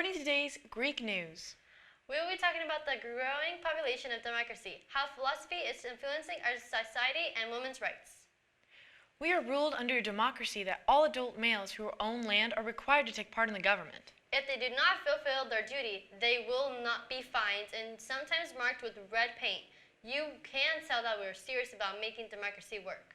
According to today's Greek news, we will be talking about the growing population of democracy, how philosophy is influencing our society and women's rights. we are ruled under a democracy that all adult males who own land are required to take part in the government. If they do not fulfill their duty, they will not be fined and sometimes marked with red paint. You can tell that we're serious about making democracy work.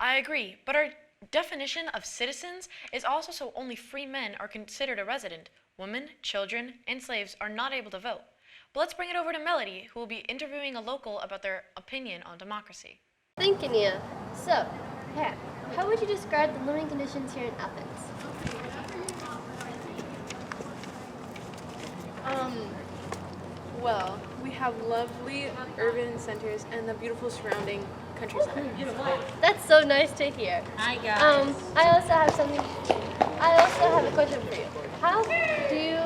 I agree, but our definition of citizens is also so only free men are considered a resident. Women, children, and slaves are not able to vote. But let's bring it over to Melody, who will be interviewing a local about their opinion on democracy. Thank you, Nia. So, Pat, how would you describe the living conditions here in Athens? Well, we have lovely urban centers and the beautiful surrounding countryside. That's so nice to hear. Hi guys. I also have a question for you. How do you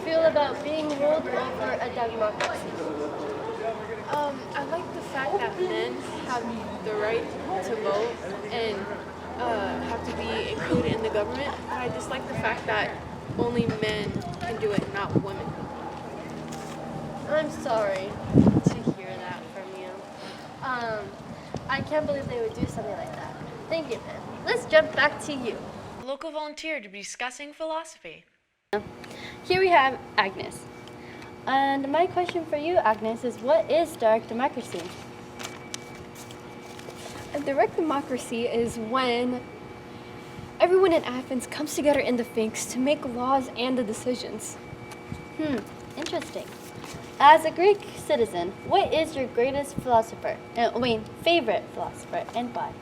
feel about being ruled over a democracy? I like the fact that men have the right to vote and have to be included in the government, but I dislike the fact that only men can do it, not women. I'm sorry to hear that from you. I can't believe they would do something like that. Thank you, Pam. Let's jump back to you. A local volunteer to be discussing philosophy. Here we have Agnes. And my question for you, Agnes, is what is direct democracy? A direct democracy is when everyone in Athens comes together in the Sphinx to make laws and the decisions. Interesting. As a Greek citizen, what is your greatest philosopher? Favorite philosopher, and why?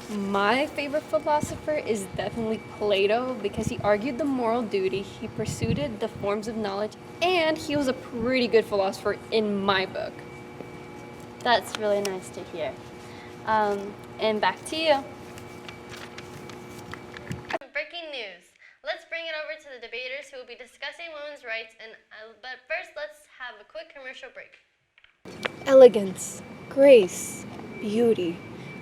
My favorite philosopher is definitely Plato because he argued the moral duty, he pursued the forms of knowledge, and he was a pretty good philosopher in my book. That's really nice to hear. And back to you. Breaking news. Let's bring it over to the debaters who will be discussing women's rights. But first, let's have a quick commercial break. Elegance, grace, beauty.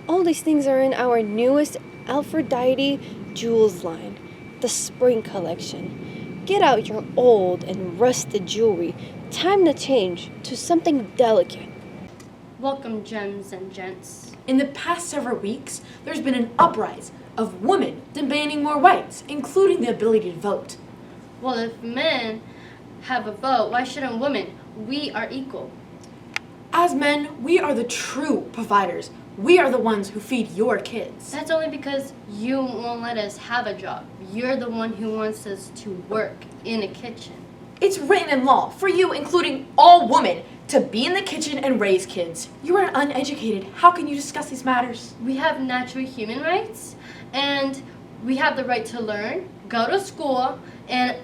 All these things are in our newest Aphrodite Jewels line, the spring collection. Get out your old and rusted jewelry. Time to change to something delicate. Welcome, gems and gents. In the past several weeks, there's been an uprising of women demanding more rights, including the ability to vote. Well, if men have a vote, why shouldn't women? We are equal. As men, we are the true providers. We are the ones who feed your kids. That's only because you won't let us have a job. You're the one who wants us to work in a kitchen. It's written in law for you, including all women, to be in the kitchen and raise kids. You are uneducated. How can you discuss these matters? We have natural human rights, and we have the right to learn, go to school, and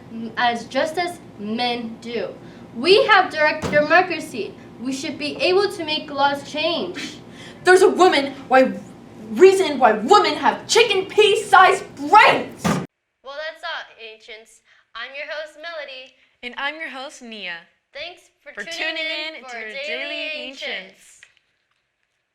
just as men do. We have direct democracy. We should be able to make laws change. There's a reason why women have chicken pea-sized brains! Well, that's all, Ancients. I'm your host, Melody. And I'm your host, Nia. Thanks for For tuning in for to Daily Daily Ancients.